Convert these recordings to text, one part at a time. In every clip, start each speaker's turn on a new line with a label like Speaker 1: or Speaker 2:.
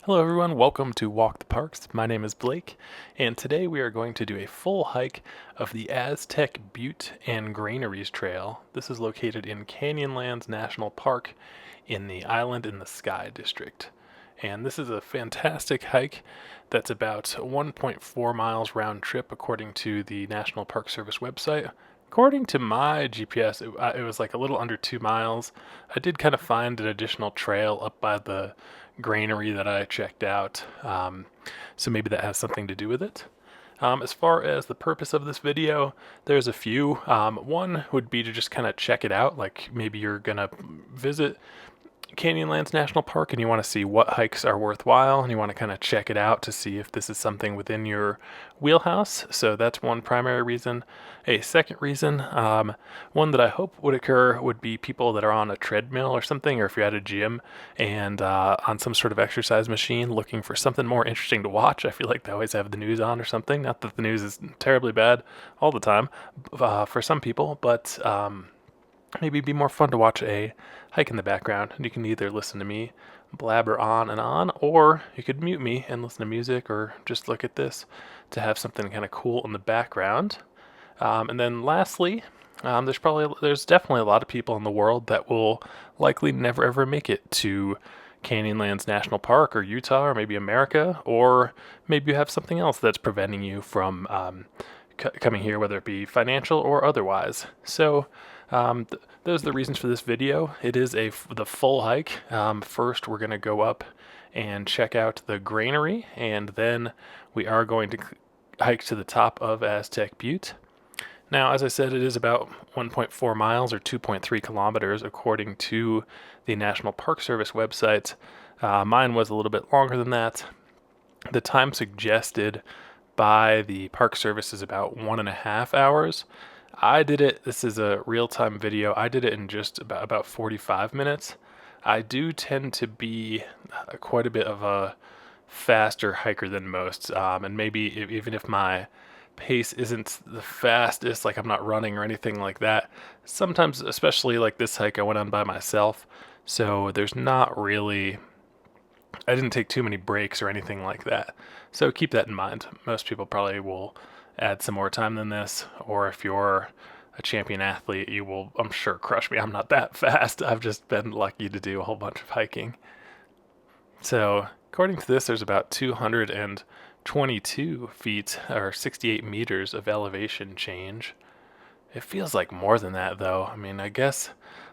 Speaker 1: Hello everyone, welcome to Walk the Parks. My name is Blake, and today we are going to do a full hike of the Aztec Butte and Granaries Trail. This is located in Canyonlands National Park in the Island in the Sky district. And this is a fantastic hike that's about 1.4 miles round trip according to the National Park Service website. According to my GPS, it was like a little under 2 miles. I did kind of find an additional trail up by the granary that I checked out, so maybe that has something to do with it. As far as the purpose of this video, there's a few. One would be to just kind of check it out, like maybe you're gonna visit Canyonlands National Park and you want to see what hikes are worthwhile and you want to kind of check it out to see if this is something within your wheelhouse. So that's one primary reason. A second reason, one that I hope would occur, would be people that are on a treadmill or something, or if you're at a gym and on some sort of exercise machine looking for something more interesting to watch. I feel like they always have the news on or something. Not that the news is terribly bad all the time for some people, but maybe it'd be more fun to watch a hike in the background. And you can either listen to me blabber on, or you could mute me and listen to music or just look at this to have something kind of cool in the background. And then lastly, there's definitely a lot of people in the world that will likely never ever make it to Canyonlands National Park or Utah or maybe America, or maybe you have something else that's preventing you from coming here, whether it be financial or otherwise. So those are the reasons for this video. It is the full hike. First, we're going to go up and check out the granary, and then we are going to hike to the top of Aztec Butte. Now, as I said, it is about 1.4 miles or 2.3 kilometers according to the National Park Service website. Mine was a little bit longer than that. The time suggested by the Park Service is about 1.5 hours. I did it, this is a real-time video, I did it in just about 45 minutes. I do tend to be quite a bit of a faster hiker than most, and maybe even if my pace isn't the fastest, like I'm not running or anything like that, sometimes, especially like this hike, I went on by myself, so there's not really, I didn't take too many breaks or anything like that. So keep that in mind. Most people probably will add some more time than this, or if you're a champion athlete, you will, I'm sure, crush me. I'm not that fast. I've just been lucky to do a whole bunch of hiking. So according to this, there's about 222 feet or 68 meters of elevation change. It feels like more than that, though. I mean, I guess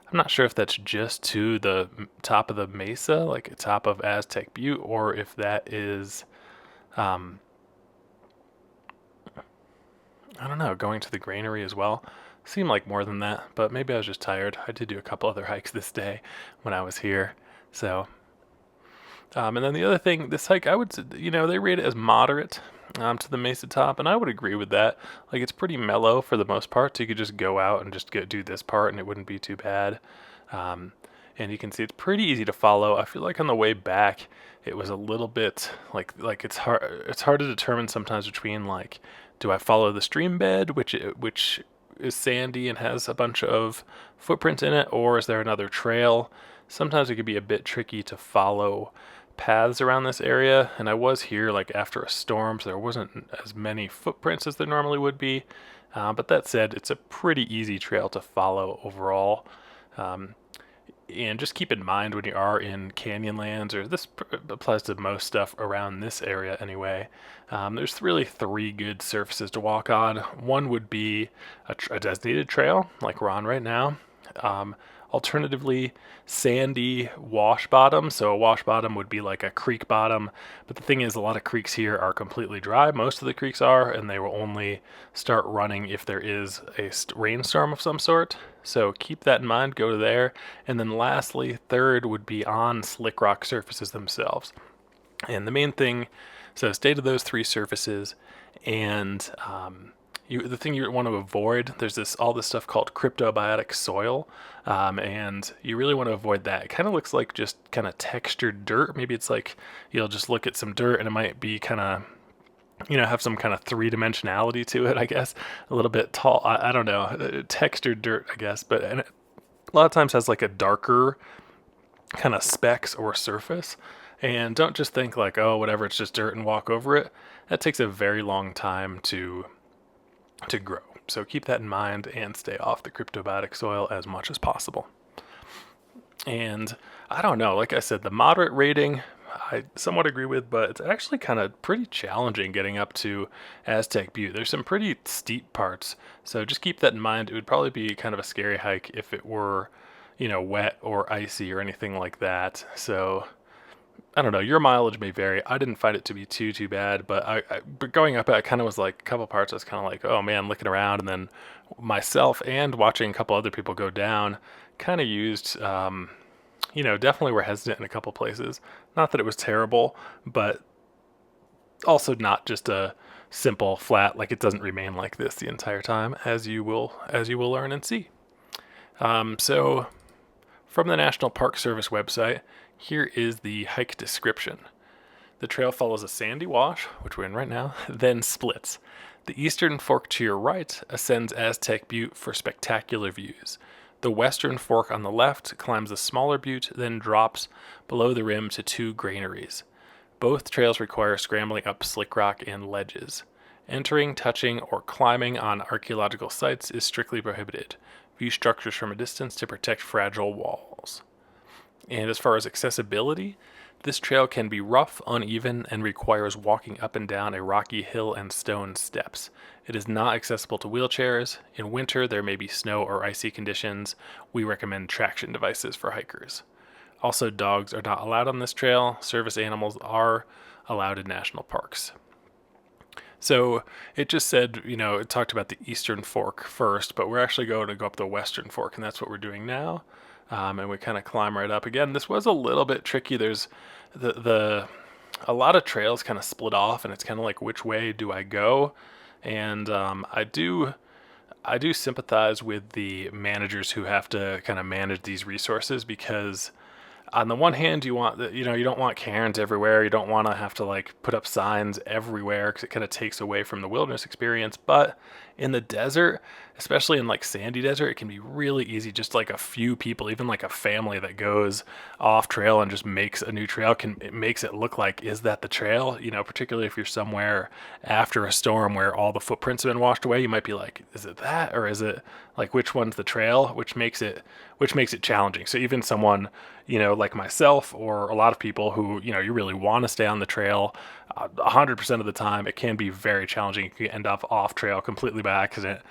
Speaker 1: I'm not sure if that's just to the top of the mesa, like top of Aztec Butte, or if that is, I don't know, going to the granary as well. Seemed like more than that, but maybe I was just tired. I did do a couple other hikes this day when I was here. So, and then the other thing, this hike, I would, they rate it as moderate to the mesa top, and I would agree with that. Like, it's pretty mellow for the most part, so you could just go out and just do this part, and it wouldn't be too bad. And you can see it's pretty easy to follow. I feel like on the way back, it was a little bit like it's hard to determine sometimes between, like, do I follow the stream bed, which is sandy and has a bunch of footprints in it, or is there another trail? Sometimes it could be a bit tricky to follow paths around this area, and I was here like after a storm, so there wasn't as many footprints as there normally would be. But that said, it's a pretty easy trail to follow overall. And just keep in mind when you are in Canyonlands, or this applies to most stuff around this area anyway, there's really three good surfaces to walk on. One would be a designated trail, like we're on right now. Alternatively, sandy wash bottom. So a wash bottom would be like a creek bottom. But the thing is, a lot of creeks here are completely dry. Most of the creeks are, and they will only start running if there is a rainstorm of some sort. So keep that in mind, go to there. And then lastly, third would be on slick rock surfaces themselves. And the main thing, so stay to those three surfaces, and the thing you want to avoid, there's all this stuff called cryptobiotic soil, and you really want to avoid that. It kind of looks like just kind of textured dirt. Maybe it's like you'll just look at some dirt and it might be kind of, have some kind of three-dimensionality to it, I guess. A little bit tall, I don't know, textured dirt, I guess, and it a lot of times has like a darker kind of specks or surface. And don't just think like, oh, whatever, it's just dirt and walk over it. That takes a very long time to grow. So keep that in mind and stay off the cryptobiotic soil as much as possible. And I don't know, like I said, the moderate rating I somewhat agree with, but it's actually kind of pretty challenging getting up to Aztec Butte. There's some pretty steep parts, so just keep that in mind. It would probably be kind of a scary hike if it were, wet or icy or anything like that. So I don't know. Your mileage may vary. I didn't find it to be too bad, but going up, I kind of was like a couple parts. I was kind of like, oh man, looking around, and then myself and watching a couple other people go down, kind of used, definitely were hesitant in a couple places. Not that it was terrible, but also not just a simple flat. Like it doesn't remain like this the entire time, as you will learn and see. So from the National Park Service website, here is the hike description. The trail follows a sandy wash, which we're in right now, then splits. The eastern fork to your right ascends Aztec Butte for spectacular views. The western fork on the left climbs a smaller butte, then drops below the rim to two granaries. Both trails require scrambling up slick rock and ledges. Entering, touching, or climbing on archaeological sites is strictly prohibited. View structures from a distance to protect fragile walls. And as far as accessibility, this trail can be rough, uneven, and requires walking up and down a rocky hill and stone steps. It is not accessible to wheelchairs. In winter, there may be snow or icy conditions. We recommend traction devices for hikers. Also, dogs are not allowed on this trail. Service animals are allowed in national parks. So it just said, it talked about the eastern fork first, but we're actually going to go up the western fork, and that's what we're doing now. And we kind of climb right up. Again, this was a little bit tricky. There's a lot of trails kind of split off, and it's kind of like, which way do I go? And I do sympathize with the managers who have to kind of manage these resources, because on the one hand, you don't want cairns everywhere. You don't want to have to like put up signs everywhere, because it kind of takes away from the wilderness experience. But in the desert, especially in like sandy desert, it can be really easy. Just like a few people, even like a family that goes off trail and just makes a new trail, it makes it look like, is that the trail? Particularly if you're somewhere after a storm where all the footprints have been washed away, you might be like, is it that, or is it like, which one's the trail? Which makes it challenging. So even someone, like myself or a lot of people who, you really want to stay on the trail 100% of the time, it can be very challenging. You can end up off trail completely by accident.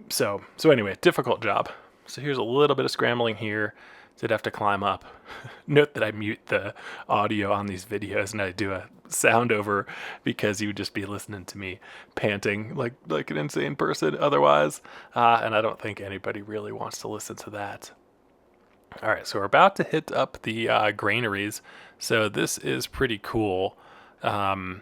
Speaker 1: So anyway, difficult job. So here's a little bit of scrambling here. Did have to climb up. Note that I mute the audio on these videos and I do a sound over, because you would just be listening to me panting like an insane person otherwise. And I don't think anybody really wants to listen to that. All right, so we're about to hit up the granaries. So this is pretty cool. Well,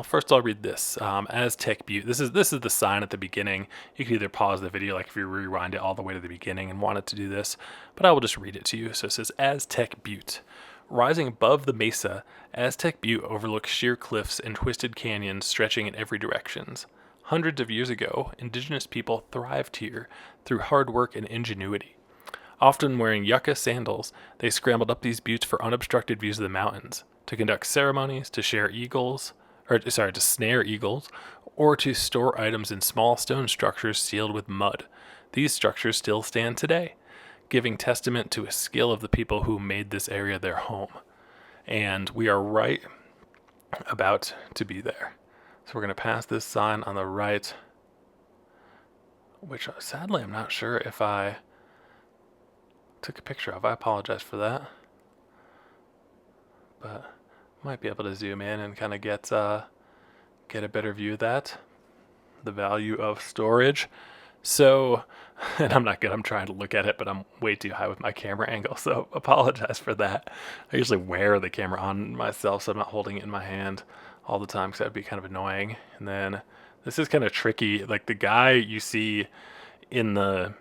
Speaker 1: first I'll read this. Aztec Butte. This is the sign at the beginning. You can either pause the video, like if you rewind it all the way to the beginning and wanted to do this, but I will just read it to you. So it says Aztec Butte. Rising above the mesa, Aztec Butte overlooks sheer cliffs and twisted canyons stretching in every direction. Hundreds of years ago, indigenous people thrived here through hard work and ingenuity. Often wearing yucca sandals, they scrambled up these buttes for unobstructed views of the mountains, to conduct ceremonies, to snare eagles, or to store items in small stone structures sealed with mud. These structures still stand today, giving testament to a skill of the people who made this area their home. And we are right about to be there. So we're going to pass this sign on the right, which sadly I'm not sure if I took a picture of. I apologize for that. But might be able to zoom in and kind of get a better view of that. The value of storage. So, and I'm not good. I'm trying to look at it, but I'm way too high with my camera angle. So apologize for that. I usually wear the camera on myself, so I'm not holding it in my hand all the time, because that'd be kind of annoying. And then this is kind of tricky. Like the guy you see on the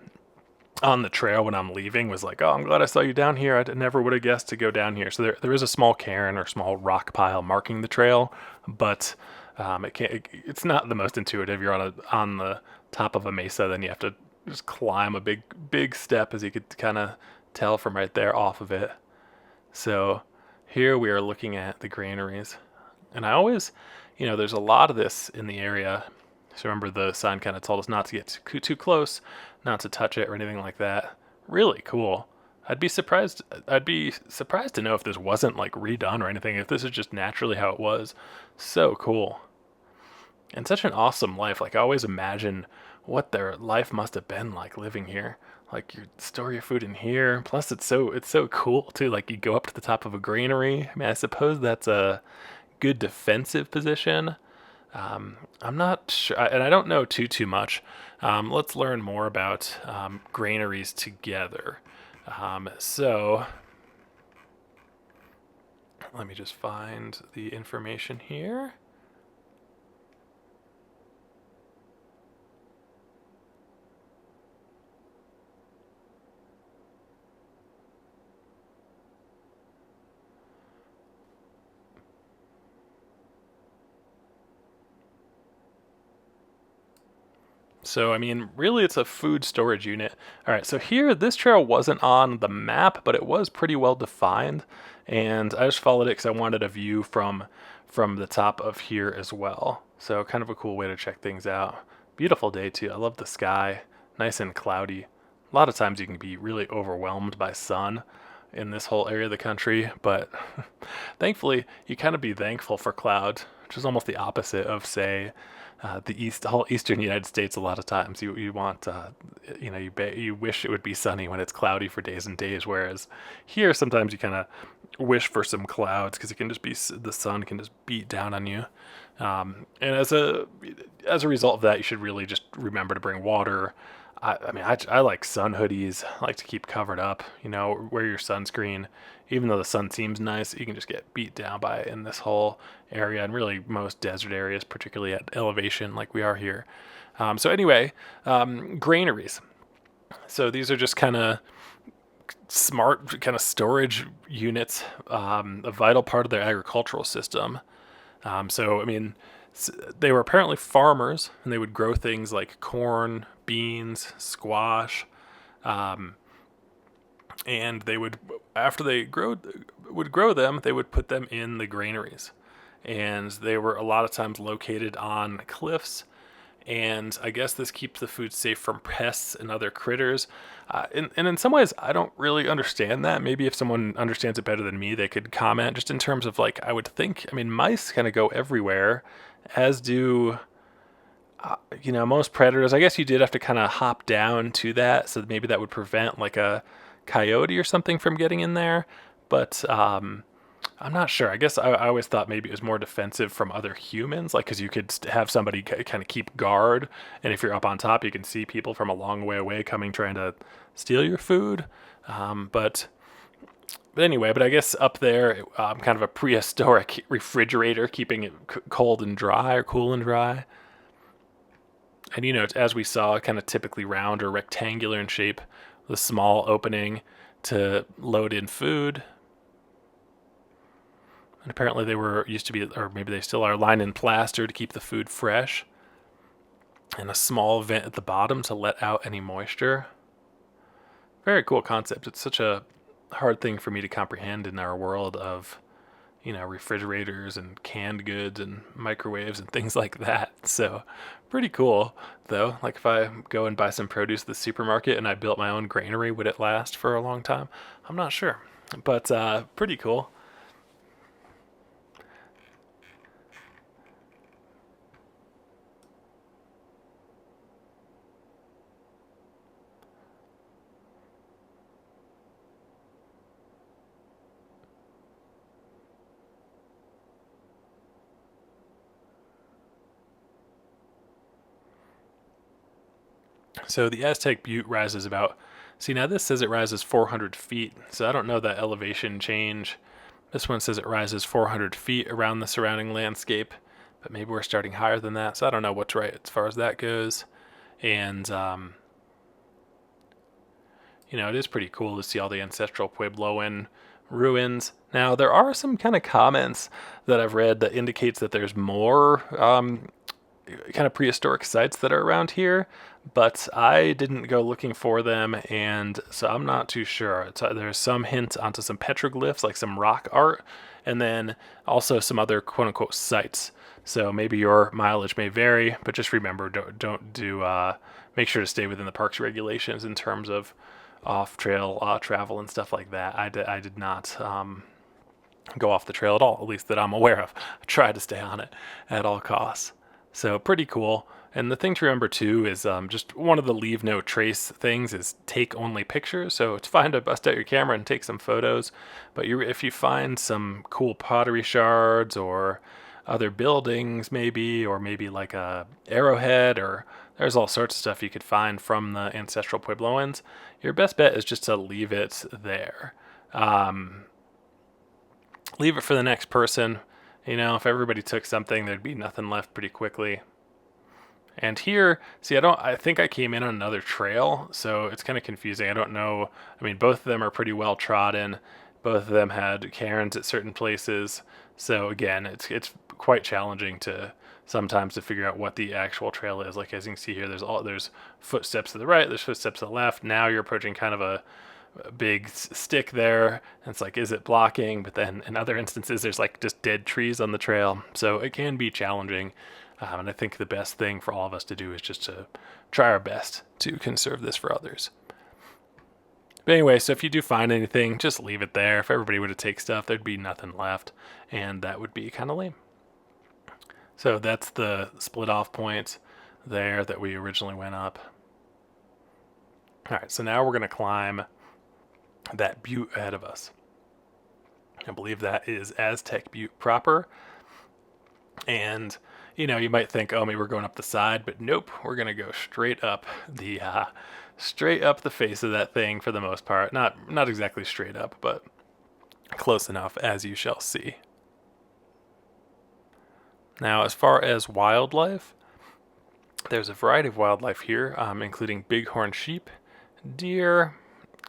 Speaker 1: trail when I'm leaving was like, oh, I'm glad I saw you down here. I never would have guessed to go down here. So there is a small cairn or small rock pile marking the trail, but it's not the most intuitive. You're on the top of a mesa, then you have to just climb a big step, as you could kind of tell from right there off of it. So here we are looking at the granaries. And I always, there's a lot of this in the area. So remember the sign kind of told us not to get too close, not to touch it or anything like that. Really cool. I'd be surprised to know if this wasn't like redone or anything, if this is just naturally how it was. So cool. And such an awesome life. Like I always imagine what their life must have been like living here. Like you store your food in here. Plus it's so cool too. Like you go up to the top of a granary. I mean, I suppose that's a good defensive position. I'm not sure, and I don't know too much. Let's learn more about granaries together. So let me just find the information here. So, I mean, really it's a food storage unit. All right, so here, this trail wasn't on the map, but it was pretty well defined. And I just followed it because I wanted a view from the top of here as well. So kind of a cool way to check things out. Beautiful day too. I love the sky, nice and cloudy. A lot of times you can be really overwhelmed by sun in this whole area of the country, but thankfully you kind of be thankful for clouds, which is almost the opposite of, say, the whole eastern United States. A lot of times you want, you wish it would be sunny when it's cloudy for days and days, whereas here sometimes you kind of wish for some clouds because it can just be, the sun can just beat down on you. And as a result of that, you should really just remember to bring water. I like sun hoodies. I like to keep covered up, wear your sunscreen. Even though the sun seems nice, you can just get beat down by it in this whole area, and really most desert areas, particularly at elevation like we are here. So anyway, granaries. So these are just kind of smart kind of storage units, a vital part of their agricultural system. So, I mean, they were apparently farmers, and they would grow things like corn, beans, squash, and they would, after they would grow them, they would put them in the granaries. And they were a lot of times located on cliffs, and I guess this keeps the food safe from pests and other critters. And in some ways, I don't really understand that. Maybe if someone understands it better than me, they could comment, just in terms of, like, I would think, I mean, mice kind of go everywhere, as do, most predators. I guess you did have to kind of hop down to that, so maybe that would prevent like a coyote or something from getting in there. But I'm not sure. I guess I always thought maybe it was more defensive from other humans, like because you could have somebody kind of keep guard, and if you're up on top, you can see people from a long way away coming trying to steal your food. But anyway, I guess up there, kind of a prehistoric refrigerator, keeping it cold and dry, or cool and dry. And as we saw, kind of typically round or rectangular in shape, with a small opening to load in food. And apparently used to be, or maybe they still are, lined in plaster to keep the food fresh. And a small vent at the bottom to let out any moisture. Very cool concept. It's such a hard thing for me to comprehend in our world of, refrigerators and canned goods and microwaves and things like that. So pretty cool, though. Like if I go and buy some produce at the supermarket and I built my own granary, would it last for a long time? I'm not sure, but pretty cool. So the Aztec Butte rises about, see, now this says it rises 400 feet, so I don't know that elevation change. This one says it rises 400 feet around the surrounding landscape, but maybe we're starting higher than that, so I don't know what's right as far as that goes. And, it is pretty cool to see all the Ancestral Puebloan ruins. Now, there are some kind of comments that I've read that indicates that there's more kind of prehistoric sites that are around here, but I didn't go looking for them, and so I'm not too sure. There's some hint onto some petroglyphs, like some rock art, and then also some other quote unquote sites. So maybe your mileage may vary, but just remember, don't do make sure to stay within the park's regulations in terms of off trail travel and stuff like that. I did not go off the trail at all, at least that I'm aware of. I try to stay on it at all costs. So pretty cool. And the thing to remember too is just one of the leave no trace things is take only pictures. So it's fine to bust out your camera and take some photos, but if you find some cool pottery shards or other buildings maybe, or maybe like a arrowhead, or there's all sorts of stuff you could find from the Ancestral Puebloans, your best bet is just to leave it there. Leave it for the next person. If everybody took something, there'd be nothing left pretty quickly. And here, see, I think I came in on another trail, so it's kind of confusing. I don't know. I mean, both of them are pretty well trodden. Both of them had cairns at certain places. So again, it's quite challenging to sometimes to figure out what the actual trail is. Like as you can see here, there's footsteps to the right, there's footsteps to the left. Now you're approaching kind of a big stick there, and it's like, is it blocking? But then in other instances there's like just dead trees on the trail, so it can be challenging. And I think the best thing for all of us to do is just to try our best to conserve this for others. But anyway, so if you do find anything, just leave it there. If everybody were to take stuff, there'd be nothing left, and that would be kind of lame. So that's the split off point there that we originally went up. All right, so now we're going to climb that butte ahead of us. I believe that is Aztec Butte proper. And you might think, oh, maybe we're going up the side, but nope, we're gonna go straight up the face of that thing for the most part. Not exactly straight up, but close enough, as you shall see. Now, as far as wildlife, there's a variety of wildlife here, including bighorn sheep, deer,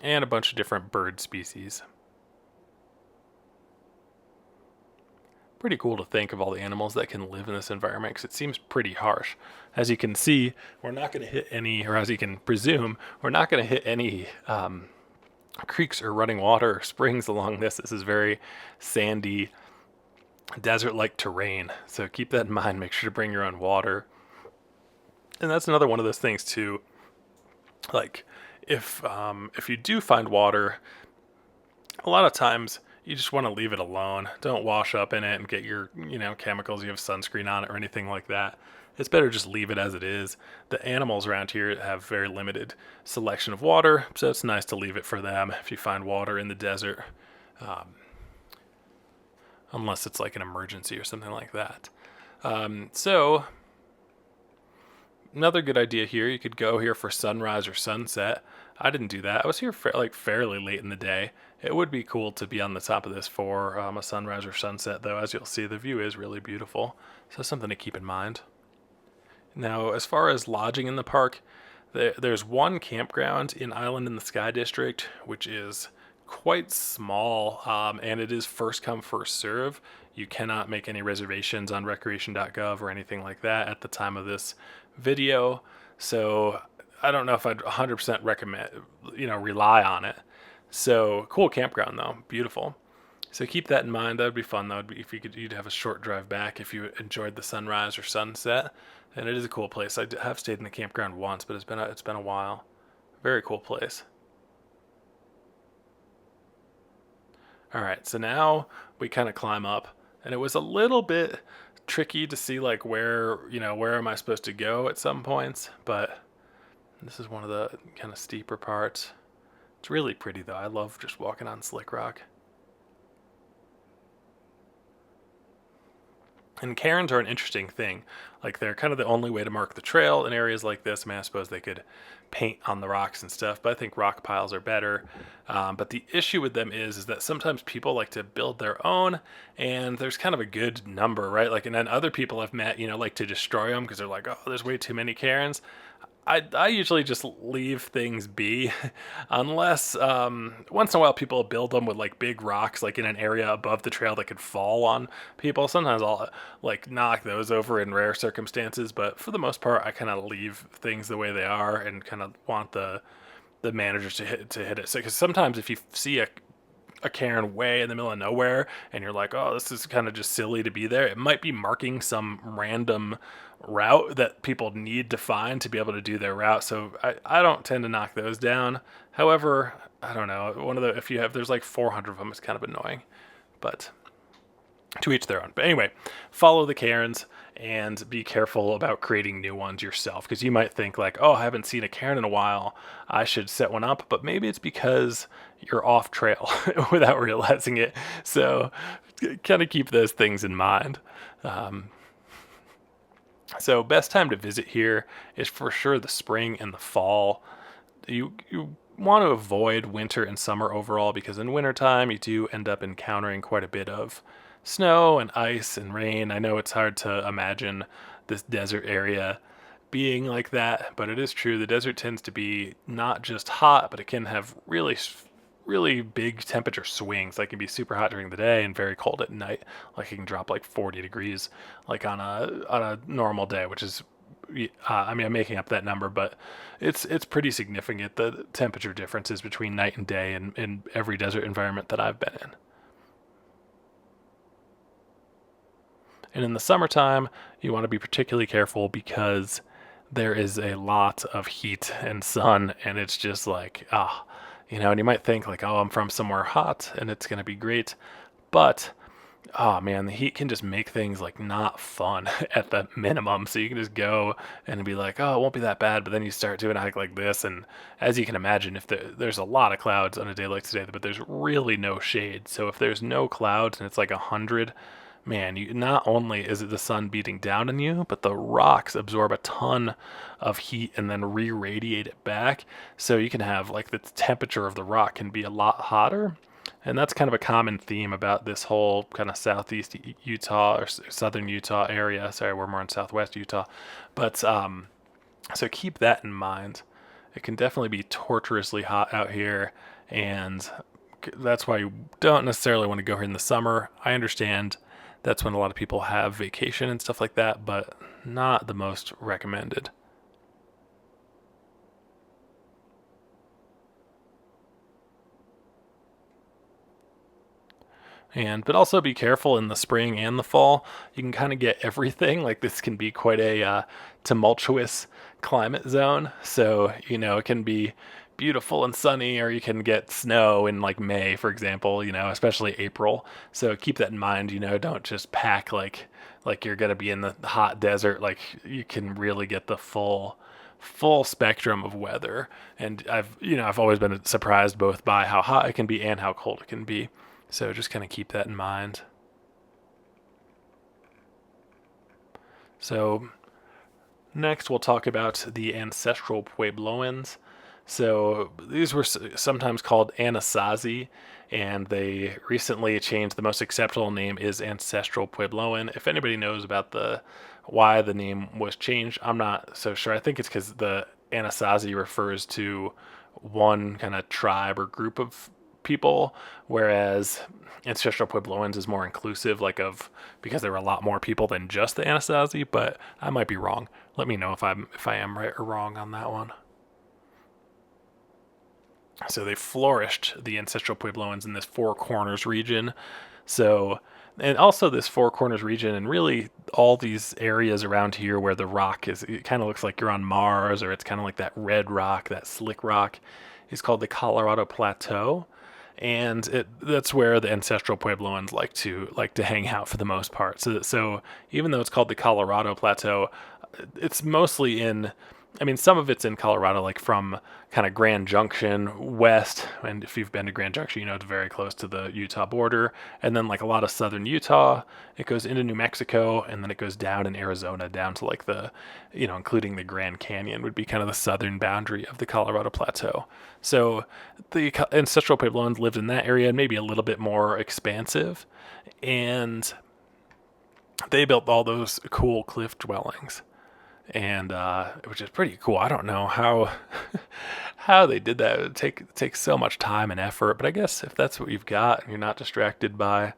Speaker 1: and a bunch of different bird species. Pretty cool to think of all the animals that can live in this environment, because it seems pretty harsh. As you can see, we're not going to hit any, or as you can presume, we're not going to hit any creeks or running water or springs along this. This is very sandy, desert-like terrain, so keep that in mind. Make sure to bring your own water. And that's another one of those things too, like if you do find water, a lot of times you just want to leave it alone. Don't wash up in it and get your, chemicals, you have sunscreen on it or anything like that. It's better just leave it as it is. The animals around here have very limited selection of water, so it's nice to leave it for them if you find water in the desert. Unless it's like an emergency or something like that. So another good idea here, you could go here for sunrise or sunset. I didn't do that. I was here fairly late in the day. It would be cool to be on the top of this for a sunrise or sunset, though. As you'll see, the view is really beautiful, so something to keep in mind. Now, as far as lodging in the park, there's one campground in Island in the Sky District, which is quite small, and it is first come, first serve. You cannot make any reservations on recreation.gov or anything like that at the time of this video, so I don't know if I'd 100% recommend, rely on it. So cool campground though, beautiful. So keep that in mind. That would be fun. That would be if you'd have a short drive back if you enjoyed the sunrise or sunset. And it is a cool place. I have stayed in the campground once, but it's been a while. Very cool place. All right, so now we kind of climb up, and it was a little bit tricky to see like where am I supposed to go at some points, but this is one of the kind of steeper parts. It's really pretty though. I love just walking on slick rock. And cairns are an interesting thing. Like they're kind of the only way to mark the trail in areas like this. I mean, I suppose they could paint on the rocks and stuff, but I think rock piles are better. But the issue with them is that sometimes people like to build their own, and there's kind of a good number, right? Like, and then other people I've met, like to destroy them because they're like, oh, there's way too many cairns. I usually just leave things be, unless once in a while people build them with like big rocks, like in an area above the trail that could fall on people. Sometimes I'll like knock those over in rare circumstances, but for the most part, I kind of leave things the way they are and kind of want the managers to hit it. So, because sometimes if you see a cairn way in the middle of nowhere and you're like, oh, this is kind of just silly to be there, it might be marking some random route that people need to find to be able to do their route. So I don't tend to knock those down. However, I don't know, if you have, there's like 400 of them, it's kind of annoying, but to each their own. But anyway, follow the cairns and be careful about creating new ones yourself, because you might think like, oh, I haven't seen a cairn in a while, I should set one up. But maybe it's because you're off trail without realizing it. So kind of keep those things in mind. So best time to visit here is for sure the spring and the fall. You want to avoid winter and summer overall, because in wintertime you do end up encountering quite a bit of snow and ice and rain. I know it's hard to imagine this desert area being like that, but it is true. The desert tends to be not just hot, but it can have really big temperature swings. Like it can be super hot during the day and very cold at night. Like it can drop like 40 degrees like on a normal day, which is I mean, I'm making up that number, but it's pretty significant, the temperature differences between night and day in every desert environment that I've been in. And in the summertime, you want to be particularly careful because there is a lot of heat and sun, and it's just like, and you might think like, oh, I'm from somewhere hot and it's going to be great. But, oh man, the heat can just make things like not fun at the minimum. So you can just go and be like, oh, it won't be that bad. But then you start doing a hike like this. And as you can imagine, if there's a lot of clouds on a day like today, but there's really no shade. So if there's no clouds and it's like 100, man, you not only is it the sun beating down on you, but the rocks absorb a ton of heat and then re-radiate it back. So you can have like the temperature of the rock can be a lot hotter. And that's kind of a common theme about this whole kind of southeast Utah or southern Utah area. Sorry, we're more in southwest Utah. But so keep that in mind. It can definitely be torturously hot out here, and that's why you don't necessarily want to go here in the summer. I understand that's when a lot of people have vacation and stuff like that, but not the most recommended. But also be careful in the spring and the fall. You can kind of get everything. Like this can be quite a tumultuous climate zone. So it can be beautiful and sunny, or you can get snow in like May, for example. Especially April. So keep that in mind. Don't just pack like you're gonna be in the hot desert. Like you can really get the full spectrum of weather. And I've always been surprised both by how hot it can be and how cold it can be. So just kind of keep that in mind. So next we'll talk about the Ancestral Puebloans. So these were sometimes called Anasazi, and they recently changed. The most acceptable name is Ancestral Puebloan. If anybody knows about why the name was changed, I'm not so sure. I think it's because the Anasazi refers to one kind of tribe or group of people, whereas Ancestral Puebloans is more inclusive, because there were a lot more people than just the Anasazi. But I might be wrong. Let me know if I am right or wrong on that one. So they flourished, the Ancestral Puebloans, in this Four Corners region. So, and also this Four Corners region, and really all these areas around here where the rock it kind of looks like you're on Mars, or it's kind of like that red rock, that slick rock, is called the Colorado Plateau. And that's where the Ancestral Puebloans like to hang out for the most part. So even though it's called the Colorado Plateau, it's mostly some of it's in Colorado, like from kind of Grand Junction west. And if you've been to Grand Junction, it's very close to the Utah border. And then like a lot of southern Utah, it goes into New Mexico, and then it goes down in Arizona, down to like including the Grand Canyon would be kind of the southern boundary of the Colorado Plateau. So the Ancestral Puebloans lived in that area, and maybe a little bit more expansive. And they built all those cool cliff dwellings. and which is pretty cool. I don't know how how they did that. It would take so much time and effort, but I guess if that's what you've got and you're not distracted by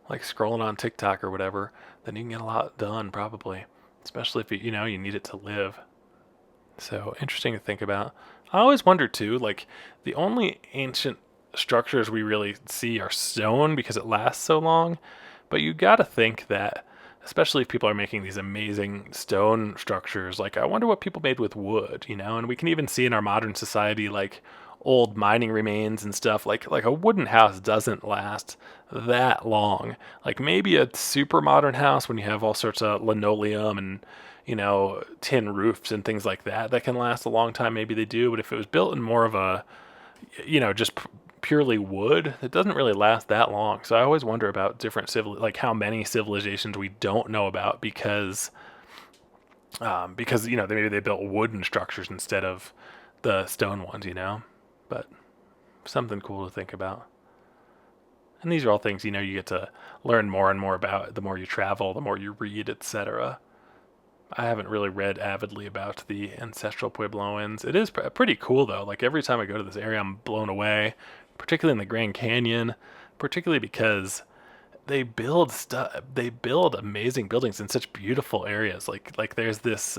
Speaker 1: like scrolling on TikTok or whatever, then you can get a lot done probably, especially if you need it to live. So interesting to think about. I always wonder too, like the only ancient structures we really see are stone because it lasts so long. But you got to think that, especially if people are making these amazing stone structures, like I wonder what people made with wood, And we can even see in our modern society, like old mining remains and stuff. Like a wooden house doesn't last that long. Like maybe a super modern house when you have all sorts of linoleum and tin roofs and things like that that can last a long time. Maybe they do, but if it was built in more of a just purely wood, it doesn't really last that long. So I always wonder about different like how many civilizations we don't know about because maybe they built wooden structures instead of the stone ones. But something cool to think about. And these are all things you get to learn more and more about the more you travel, the more you read, etc. I haven't really read avidly about the Ancestral Puebloans. It is pretty cool though. Like every time I go to this area, I'm blown away, particularly in the Grand Canyon, particularly because they build amazing buildings in such beautiful areas. Like there's this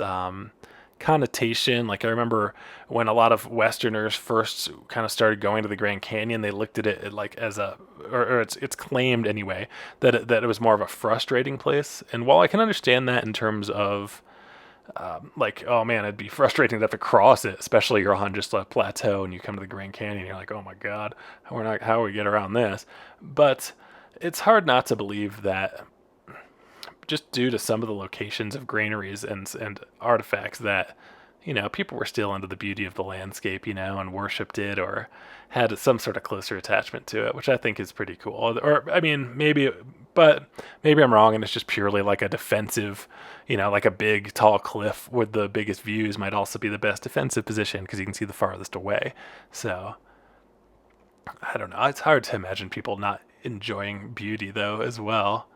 Speaker 1: connotation. Like I remember when a lot of Westerners first kind of started going to the Grand Canyon, they looked at it like as or it's claimed anyway that it was more of a frustrating place. And while I can understand that in terms of like, oh man, it'd be frustrating to have to cross it, especially you're on just a plateau and you come to the Grand Canyon, you're like, oh my God, how we get around this? But it's hard not to believe that just due to some of the locations of granaries and artifacts that people were still into the beauty of the landscape, and worshipped it or had some sort of closer attachment to it, which I think is pretty cool. Or I mean, but maybe I'm wrong, and it's just purely like a defensive, like a big tall cliff with the biggest views might also be the best defensive position because you can see the farthest away. So I don't know. It's hard to imagine people not enjoying beauty though as well.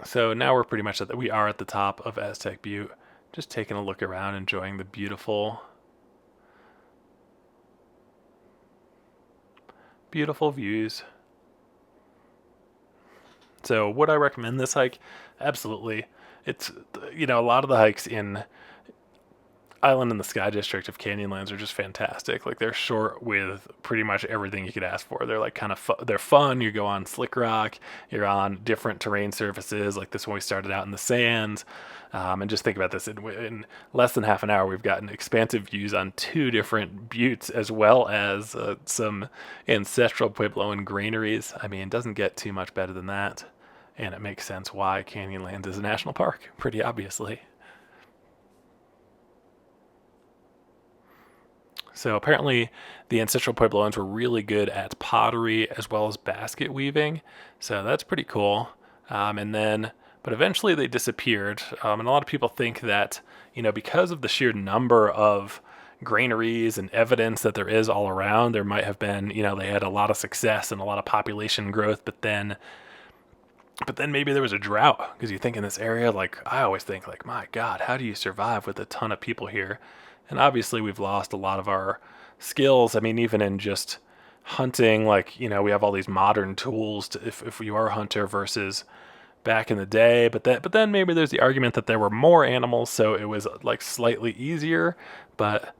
Speaker 1: So now we're pretty much we are at the top of Aztec Butte, just taking a look around, enjoying the beautiful, beautiful views. So would I recommend this hike? Absolutely. It's a lot of the hikes in Island in the Sky District of Canyonlands are just fantastic. Like they're short with pretty much everything you could ask for. They're like kind of they're fun. You go on slick rock. You're on different terrain surfaces. Like this one we started out in the sands. And just think about this: in less than half an hour, we've gotten expansive views on two different buttes as well as some ancestral Puebloan granaries. I mean, it doesn't get too much better than that, and it makes sense why Canyonlands is a national park. Pretty obviously. So apparently, the ancestral Puebloans were really good at pottery as well as basket weaving. So that's pretty cool. But eventually they disappeared. And a lot of people think that because of the sheer number of granaries and evidence that there is all around, there might have been they had a lot of success and a lot of population growth, but then maybe there was a drought because you think in this area, like I always think, like my God, how do you survive with a ton of people here? And obviously, we've lost a lot of our skills. I mean, even in just hunting, like we have all these modern tools if you are a hunter versus back in the day. But then maybe there's the argument that there were more animals, so it was like slightly easier. But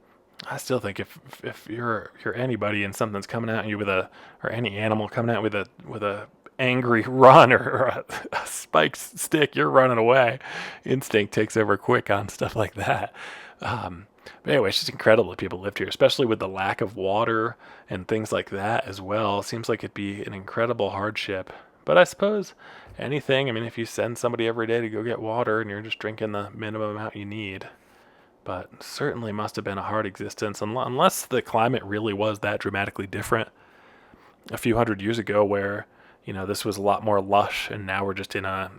Speaker 1: I still think if you're anybody and something's coming at you or any animal coming at you with a angry run or a spiked stick, you're running away. Instinct takes over quick on stuff like that. But anyway, it's just incredible that people lived here, especially with the lack of water and things like that as well. It seems like it'd be an incredible hardship. But I suppose anything, I mean, if you send somebody every day to go get water and you're just drinking the minimum amount you need, but certainly must have been a hard existence unless the climate really was that dramatically different a few hundred years ago where, this was a lot more lush and now we're just in a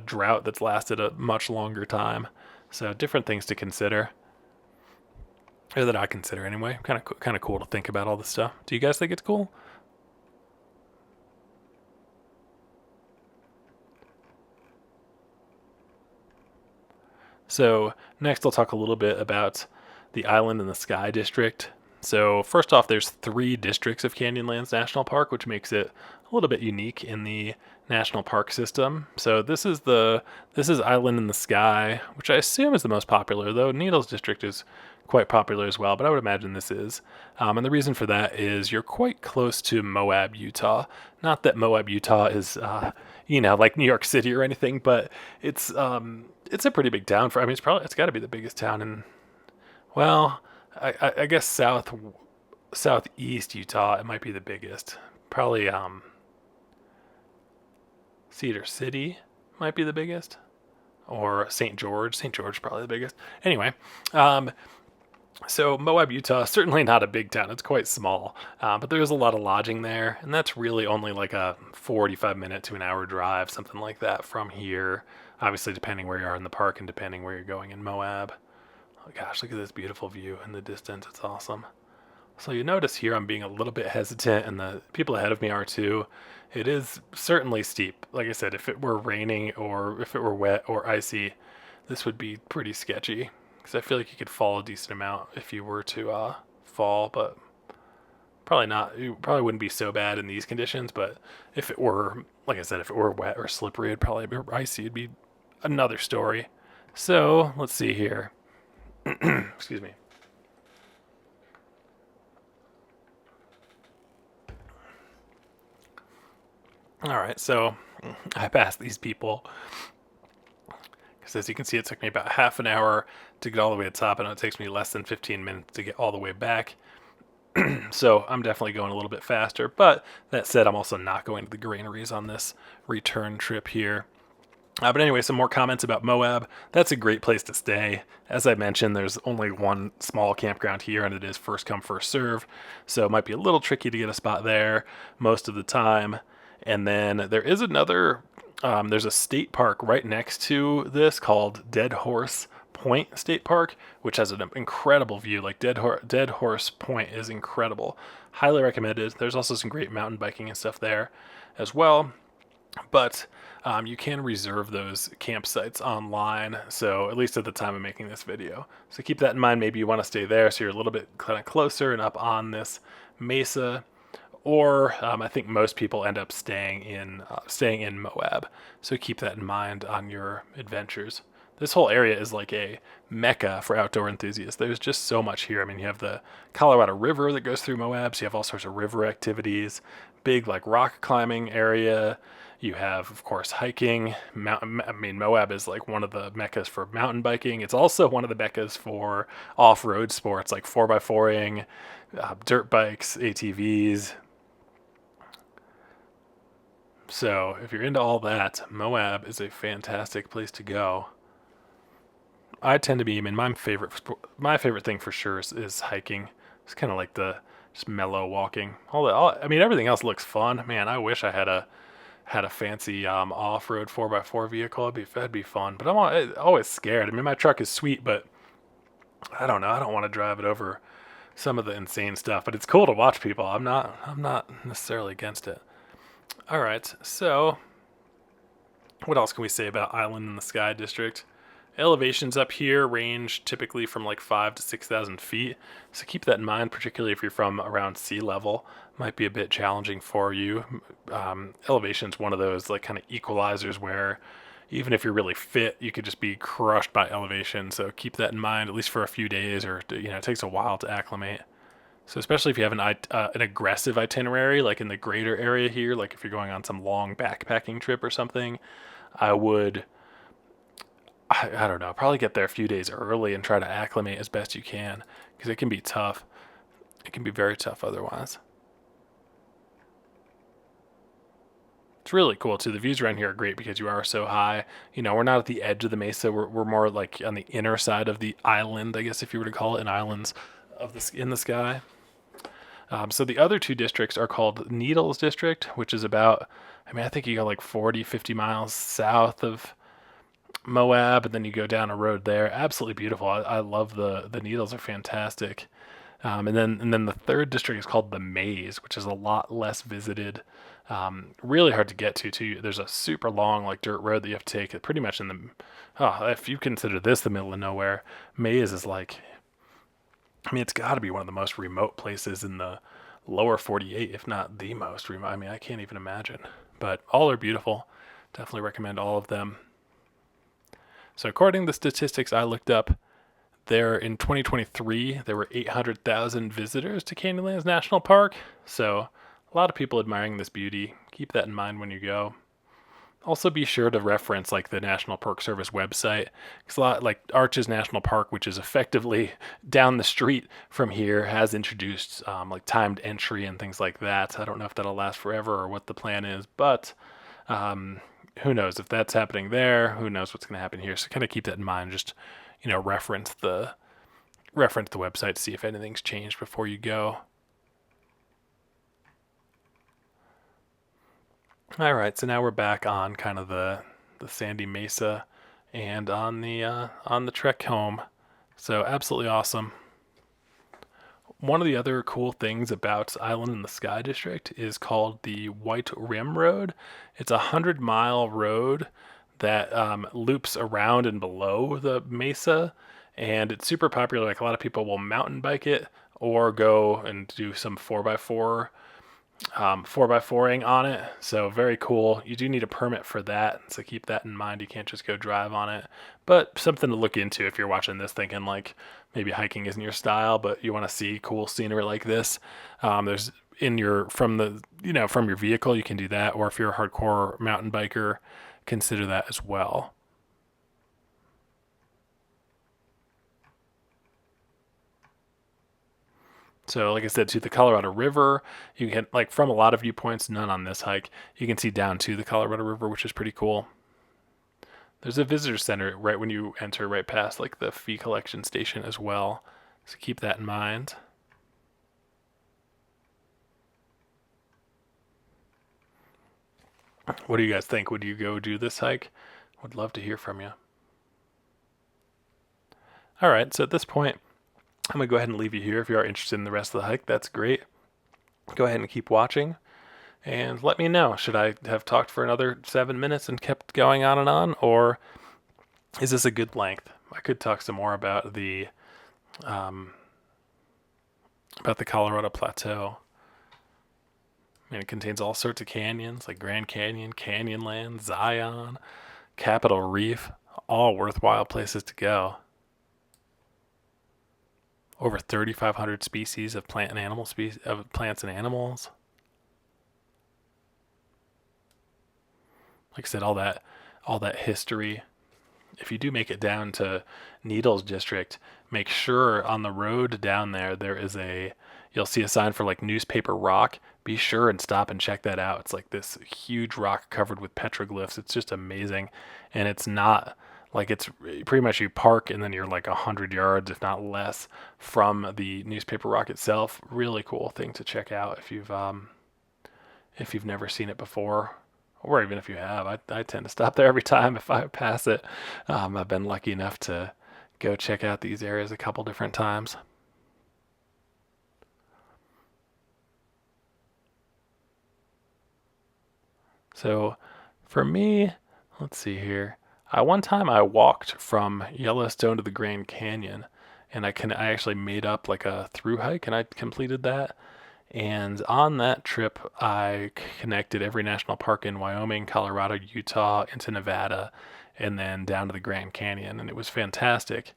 Speaker 1: drought that's lasted a much longer time. So different things to consider, or that I consider anyway. Kind of cool to think about all this stuff. Do you guys think it's cool? So next I'll talk a little bit about the Island in the Sky District. So first off, there's 3 districts of Canyonlands National Park, which makes it a little bit unique in the national park system. So this is Island in the Sky, which I assume is the most popular, though Needles District is quite popular as well, but I would imagine this is. And the reason for that is you're quite close to Moab, Utah. Not that Moab, Utah is, like New York City or anything, but it's a pretty big town for. I mean, it's got to be the biggest town in. Well, I guess southeast Utah it might be the biggest. Probably Cedar City might be the biggest, or St. George. St. George probably the biggest. Anyway, so Moab, Utah, certainly not a big town. It's quite small, but there is a lot of lodging there, and that's really only like a 45-minute to an hour drive, something like that, from here. Obviously, depending where you are in the park and depending where you're going in Moab. Oh gosh, look at this beautiful view in the distance. It's awesome. So you notice here I'm being a little bit hesitant, and the people ahead of me are too. It is certainly steep. Like I said, if it were raining or if it were wet or icy, this would be pretty sketchy. Because I feel like you could fall a decent amount if you were to fall, but probably not. It probably wouldn't be so bad in these conditions. But if it were, like I said, if it were wet or slippery, it'd probably be icy. It'd be another story. So let's see here. Excuse me. All right, so I passed these people because, as you can see, it took me about half an hour to get all the way to the top, and it takes me less than 15 minutes to get all the way back. So I'm definitely going a little bit faster. But that said, I'm also not going to the granaries on this return trip here. But anyway, some more comments about Moab. That's a great place to stay. As I mentioned, there's only one small campground here, and it is first come, first serve. So it might be a little tricky to get a spot there most of the time. And then there is there's a state park right next to this called Dead Horse Point State Park, which has an incredible view. Like Dead Horse Point is incredible. Highly recommended. There's also some great mountain biking and stuff there as well. But you can reserve those campsites online, so at least at the time of making this video. So keep that in mind. Maybe you want to stay there so you're a little bit kind of closer and up on this mesa. Or I think most people end up staying in Moab. So keep that in mind on your adventures. This whole area is like a mecca for outdoor enthusiasts. There's just so much here. I mean, you have the Colorado River that goes through Moab, so you have all sorts of river activities, big like rock climbing area. You have, of course, hiking. Moab is like one of the meccas for mountain biking. It's also one of the meccas for off-road sports like 4x4ing, dirt bikes, ATVs. So if you're into all that, Moab is a fantastic place to go. I tend to be, my favorite thing for sure is hiking. It's kind of like the just mellow walking. Everything else looks fun. Man, I wish I had a fancy off-road 4x4 vehicle. That'd be fun. But I'm always scared. I mean, my truck is sweet, but I don't know. I don't want to drive it over some of the insane stuff. But it's cool to watch people. I'm not necessarily against it. All right. So, what else can we say about Island in the Sky District? Elevations up here range typically from like 5,000 to 6,000 feet. So keep that in mind, particularly if you're from around sea level. Might be a bit challenging for you. Elevation's one of those like kind of equalizers where even if you're really fit, you could just be crushed by elevation. So keep that in mind, at least for a few days, or it takes a while to acclimate. So especially if you have an aggressive itinerary, like in the greater area here, like if you're going on some long backpacking trip or something, I would, I don't know, probably get there a few days early and try to acclimate as best you can, because it can be tough. It can be very tough otherwise. It's really cool too. The views around here are great because you are so high. We're not at the edge of the mesa. We're more like on the inner side of the island, I guess if you were to call it an islands in the sky. So the other 2 districts are called Needles District, which is about, I think you go like 40, 50 miles south of Moab, and then you go down a road there. Absolutely beautiful. I love the Needles are fantastic. And then the 3rd district is called the Maze, which is a lot less visited. Really hard to get to too. There's a super long like dirt road that you have to take. Pretty much in the, if you consider this the middle of nowhere, Mays is like, I mean, it's got to be one of the most remote places in the lower 48, if not the most remote. I mean, I can't even imagine. But all are beautiful. Definitely recommend all of them. So according to the statistics I looked up, there in 2023 there were 800,000 visitors to Canyonlands National Park. So a lot of people admiring this beauty. Keep that in mind when you go. Also, be sure to reference like the National Park Service website, because a lot like Arches National Park, which is effectively down the street from here, has introduced like timed entry and things like that. I don't know if that'll last forever or what the plan is, but who knows if that's happening there? Who knows what's going to happen here? So kind of keep that in mind. Just reference the website to see if anything's changed before you go. All right, so now we're back on kind of the sandy mesa and on the trek home. So absolutely awesome. One of the other cool things about Island in the Sky District is called the White Rim Road. It's a 100-mile road that loops around and below the mesa, and it's super popular. Like a lot of people will mountain bike it or go and do some 4x4 4x4ing on it. So very cool. You do need a permit for that, so keep that in mind. You can't just go drive on it, but something to look into if you're watching this thinking like maybe hiking isn't your style, but you want to see cool scenery like this. There's in your from your vehicle, you can do that, or if you're a hardcore mountain biker, consider that as well. So, like I said, to the Colorado River, you can, like, from a lot of viewpoints, none on this hike, you can see down to the Colorado River, which is pretty cool. There's a visitor center right when you enter, right past, like, the fee collection station as well. So keep that in mind. What do you guys think? Would you go do this hike? Would love to hear from you. All right, so at this point, I'm going to go ahead and leave you here. If you are interested in the rest of the hike, that's great. Go ahead and keep watching and let me know. Should I have talked for another 7 minutes and kept going on, or is this a good length? I could talk some more um, about the Colorado Plateau. I mean, it contains all sorts of canyons like Grand Canyon, Canyonlands, Zion, Capitol Reef, all worthwhile places to go. Over 3,500 species of plants and animals. Like I said, all that history. If you do make it down to Needles District, make sure on the road down there you'll see a sign for like Newspaper Rock. Be sure and stop and check that out. It's like this huge rock covered with petroglyphs. It's just amazing, and it's not like it's pretty much you park and then you're like 100 yards, if not less, from the Newspaper Rock itself. Really cool thing to check out if you've never seen it before, or even if you have. I tend to stop there every time if I pass it. I've been lucky enough to go check out these areas a couple different times. So for me, let's see here. One time I walked from Yellowstone to the Grand Canyon, and I actually made up like a through hike, and I completed that. And on that trip, I connected every national park in Wyoming, Colorado, Utah, into Nevada, and then down to the Grand Canyon, and it was fantastic.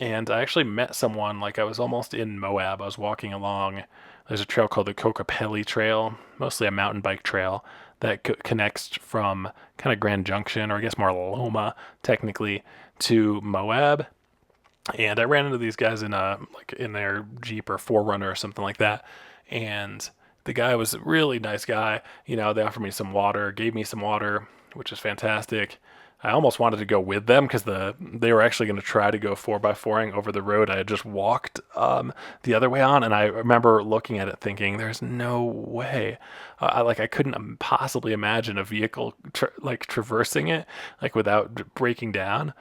Speaker 1: And I actually met someone, like I was almost in Moab. I was walking along. There's a trail called the Kokopelli Trail, mostly a mountain bike trail that connects from kind of Grand Junction, or I guess more Loma, technically, to Moab. And I ran into these guys in their Jeep or Forerunner or something like that. And the guy was a really nice guy. They offered me some water, gave me some water, which is fantastic. I almost wanted to go with them because they were actually going to try to go 4x4ing over the road I had just walked the other way on, and I remember looking at it thinking, "There's no way." I couldn't possibly imagine a vehicle traversing it like without breaking down.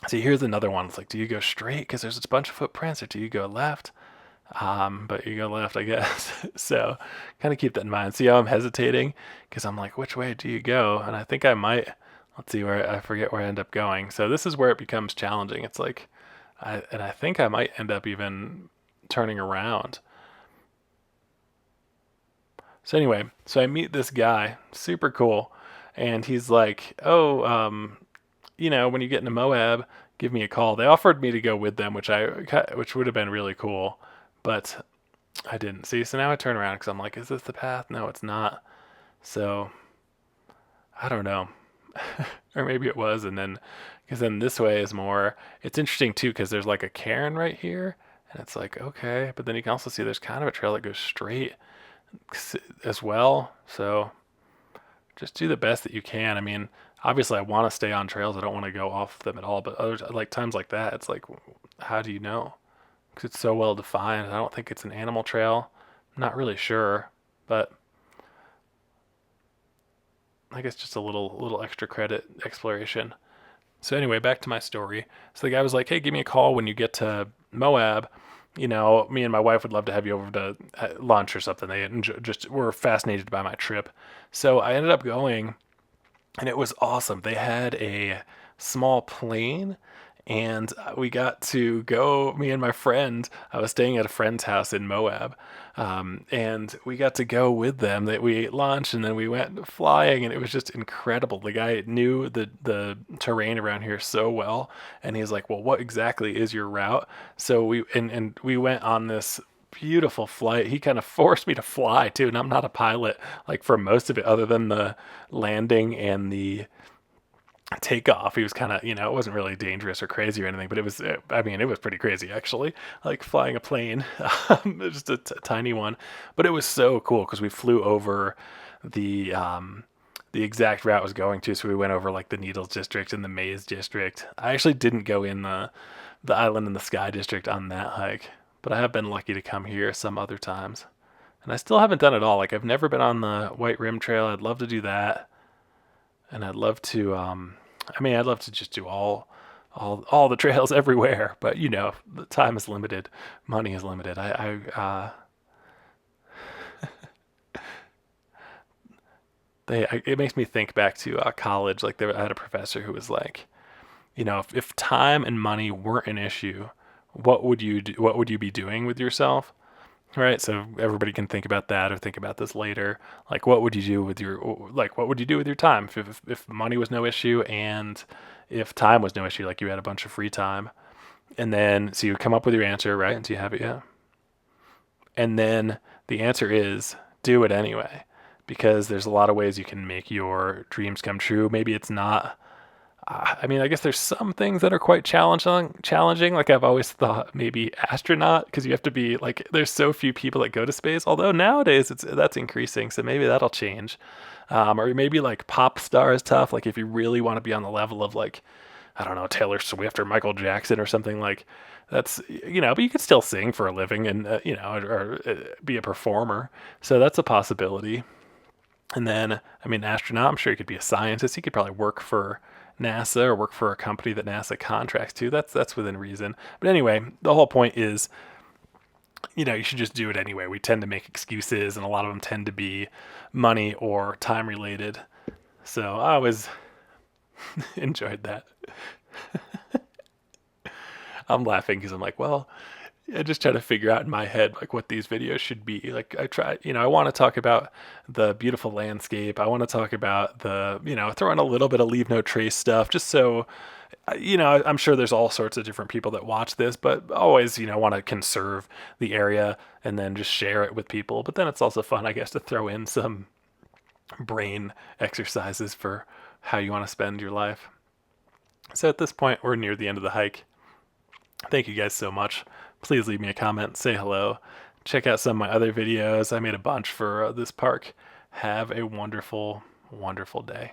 Speaker 1: See, here's another one. It's like, do you go straight because there's a bunch of footprints, or do you go left? But you go left, I guess. So kind of keep that in mind. See how I'm hesitating? Because I'm like, which way do you go? And I think I might, let's see where, I forget where I end up going. So this is where it becomes challenging. It's like, I think I might end up even turning around. So anyway, so I meet this guy, super cool, and he's like, "Oh, when you get into Moab, give me a call." They offered me to go with them, which would have been really cool, but I didn't. See, so now I turn around because I'm like, "Is this the path?" No, it's not. So I don't know, or maybe it was, and then because then this way is more. It's interesting too because there's like a cairn right here, and it's like okay, but then you can also see there's kind of a trail that goes straight as well. So just do the best that you can. I mean, obviously, I want to stay on trails. I don't want to go off them at all. But other like times like that, it's like, how do you know? Because it's so well defined. I don't think it's an animal trail. I'm not really sure, but I guess just a little extra credit exploration. So anyway, back to my story. So the guy was like, "Hey, give me a call when you get to Moab. Me and my wife would love to have you over to lunch or something." They just were fascinated by my trip. So I ended up going, and it was awesome. They had a small plane, and we got to go. Me and my friend, I was staying at a friend's house in Moab, and we got to go with them. That we ate lunch, and then we went flying, and it was just incredible. The guy knew the terrain around here so well, and he's like, "Well, what exactly is your route?" So we went on this beautiful flight. He kind of forced me to fly too, and I'm not a pilot like for most of it, other than the landing and the takeoff. He was kind of, it wasn't really dangerous or crazy or anything, but it was, I mean, it was pretty crazy actually, like flying a plane, just a tiny one. But it was so cool because we flew over the exact route I was going to. So we went over like the Needles district and the Maze district. I actually didn't go in the Island in the Sky district on that hike, but I have been lucky to come here some other times. And I still haven't done it all. Like I've never been on the White Rim Trail. I'd love to do that, and I'd love to. I'd love to just do all the trails everywhere. But the time is limited, money is limited. It makes me think back to college. Like I had a professor who was like, if time and money weren't an issue, what would you do? What would you be doing with yourself? Right, so everybody can think about that or think about this later. Like, what would you do with your time if money was no issue and if time was no issue? Like, you had a bunch of free time, and then so you come up with your answer, right? And so you have it, yeah. And then the answer is do it anyway, because there's a lot of ways you can make your dreams come true. Maybe it's not I guess there's some things that are quite challenging. Like I've always thought maybe astronaut because you have to be like there's so few people that go to space. Although nowadays that's increasing, so maybe that'll change. Or maybe like pop star is tough. Like if you really want to be on the level of like I don't know Taylor Swift or Michael Jackson or something like that's but you could still sing for a living and or be a performer. So that's a possibility. And then, I mean, astronaut, I'm sure you could be a scientist. You could probably work for NASA or work for a company that NASA contracts to. That's within reason. But anyway, the whole point is, you should just do it anyway. We tend to make excuses, and a lot of them tend to be money or time related. So I always enjoyed that. I'm laughing because I'm like, well, I just try to figure out in my head like what these videos should be. Like I try, I want to talk about the beautiful landscape. I want to talk about throw in a little bit of leave no trace stuff, just so I'm sure there's all sorts of different people that watch this, but always want to conserve the area and then just share it with people. But then it's also fun, I guess, to throw in some brain exercises for how you want to spend your life. So at this point, we're near the end of the hike. Thank you guys so much. Please leave me a comment, say hello. Check out some of my other videos. I made a bunch for this park. Have a wonderful, wonderful day.